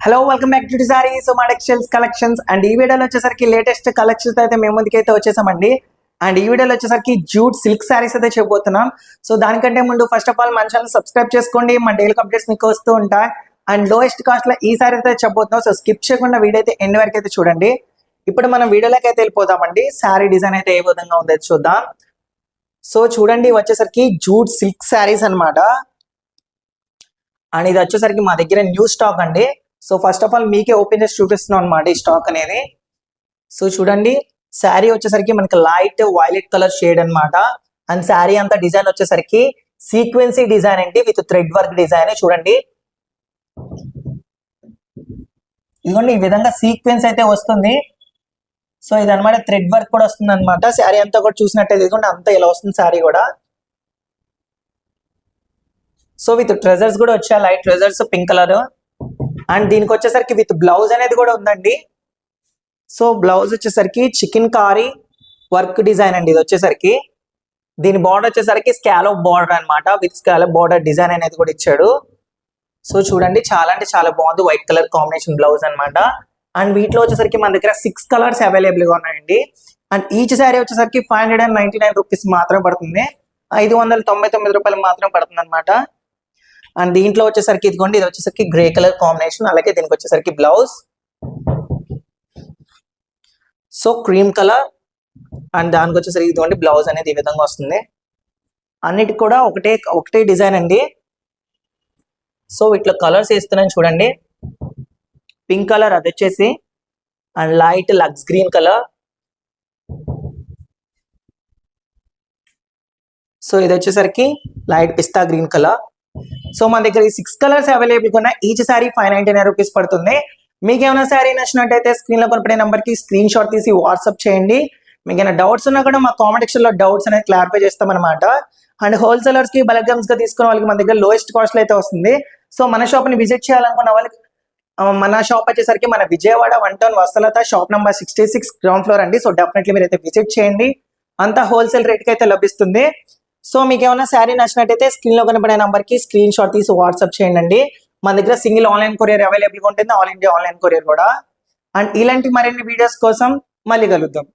Hello welcome back to sorry so మా textiles collections and ఈ వీడియోలో వచ్చేసరికి లేటెస్ట్ కలెక్షన్స్ అయితే మేము ముందుకైతే వచ్చేసామండి. అండ్ ఈ వీడియోలో వచ్చేసరికి జూట్ సిల్క్ సారీస్ అయితే చెప్పబోతున్నాం. సో దానికంటే ముందు ఫస్ట్ ఆఫ్ ఆల్ మన ఛానల్ సబ్స్క్రైబ్ చేసుకోండి, మన డైలీ అప్డేట్స్ మీకు వస్తూ ఉంటాయి. అండ్ లోయెస్ట్ కాస్ట్ లో ఈ సారీ అయితే చెప్పబోతున్నాం. సో స్కిప్ చేయకుండా వీడియో అయితే ఎండ్ వరకు అయితే చూడండి. ఇప్పుడు మనం వీడియోలోకి అయితే వెళ్ళిపోదామండి. సారీ డిజైన్ అయితే ఏ విధంగా ఉందో చూద్దాం. సో చూడండి వచ్చేసరికి జూట్ సిల్క్ సారీస్ అన్నమాట. అండ్ ఇది వచ్చేసరికి మా దగ్గర న్యూ స్టాక్ అండి. సో ఫస్ట్ ఆఫ్ ఆల్ మీకే ఓపెన్ చేసి చూపిస్తున్నాం అనమాట ఈ స్టాక్ అనేది. సో చూడండి శారీ వచ్చేసరికి మనకి లైట్ వైలెట్ కలర్ షేడ్ అన్నమాట. అండ్ శారీ అంతా డిజైన్ వచ్చేసరికి సీక్వెన్సీ డిజైన్ అండి విత్ థ్రెడ్ వర్క్ డిజైన్. చూడండి ఇదిగోండి ఈ విధంగా సీక్వెన్స్ అయితే వస్తుంది. సో ఇది అనమాట థ్రెడ్ వర్క్ కూడా వస్తుంది అనమాట. శారీ అంతా కూడా చూసినట్టయితే ఇదిగోండి అంతా ఇలా వస్తుంది శారీ కూడా. సో విత్ ట్రెజర్స్ కూడా వచ్చాయి, light treasures pink colour. And దీనికి వచ్చేసరికి విత్ బ్లౌజ్ అనేది కూడా ఉందండి. సో బ్లౌజ్ వచ్చేసరికి చికెన్ కారీ వర్క్ డిజైన్ అండి. ఇది వచ్చేసరికి దీని బార్డర్ వచ్చేసరికి స్కాలప్ బార్డర్ అనమాట. విత్ స్కాలప్ బార్డర్ డిజైన్ అనేది కూడా ఇచ్చాడు. సో చూడండి చాలా అంటే చాలా బాగుంది, వైట్ కలర్ కాంబినేషన్ బ్లౌజ్ అనమాట. అండ్ వీటిలో వచ్చేసరికి మన దగ్గర 6 కలర్స్ అవైలబుల్ గా ఉన్నాయండి. అండ్ ఈచ్ శారీ వచ్చేసరికి 599 రూపీస్ మాత్రమే పడుతుంది, 599 రూపాయలు మాత్రం పడుతుంది అనమాట. అండ్ దీంట్లో వచ్చేసరికి ఇదిగోండి ఇది వచ్చేసరికి గ్రే కలర్ కాంబినేషన్, అలాగే దీనికి వచ్చేసరికి blouse so cream colour. And దానికి వచ్చేసరికి ఇదిగోండి బ్లౌజ్ అనేది ఈ విధంగా వస్తుంది. అన్నిటికి కూడా ఒకటే డిజైన్ అండి. సో ఇట్లా కలర్స్ వేస్తున్నాను చూడండి. పింక్ కలర్ అది వచ్చేసి, and light lux green colour. So ఇది వచ్చేసరికి light pista green colour. So మన దగ్గర ఈ 6 కలర్స్ అవైలబుల్ గా ఉన్నాయి. ఈచ్ సారీ 599 రూపీస్ పడుతుంది. మీకు ఏమైనా శారీ నచ్చినట్టయితే స్క్రీన్ లో కనపడే నెంబర్ కి స్క్రీన్ షాట్ తీసి వాట్సాప్ చేయండి. మీకు ఏమైనా డౌట్స్ ఉన్నా కూడా మా కామెంట్ సెక్షన్ లో డౌట్స్ అనేది క్లారిఫై చేస్తాం అనమాట. అండ్ హోల్సేలర్స్ కి బల్క్ గమ్స్ గా తీసుకున్న వాళ్ళకి మన దగ్గర లోయెస్ట్ కాస్ట్ లో అయితే వస్తుంది. సో మన షాప్ ని విజిట్ చేయాలనుకున్న వాళ్ళకి మన షాప్ వచ్చేసరికి మన విజయవాడ 1 టౌన్ వసలత షాప్ నంబర్ 66 గ్రౌండ్ ఫ్లోర్ అండి. సో డెఫినెట్లీ మీరు అయితే విజిట్ చేయండి, అంతా హోల్సేల్ రేట్ కి అయితే లభిస్తుంది. సో మీకు ఏమైనా శారీ నచ్చినట్టయితే స్క్రీన్ లో కనపడే నంబర్ కి స్క్రీన్ షాట్ తీసి వాట్సాప్ చేయండి. మన దగ్గర సింగిల్ ఆన్లైన్ కొరియర్ అవైలబుల్ గా ఉంటుంది, ఆల్ ఇండియా ఆన్లైన్ కొరియర్ కూడా. అండ్ ఇలాంటి మరిన్ని వీడియోస్ కోసం మళ్ళీ కలుద్దాం.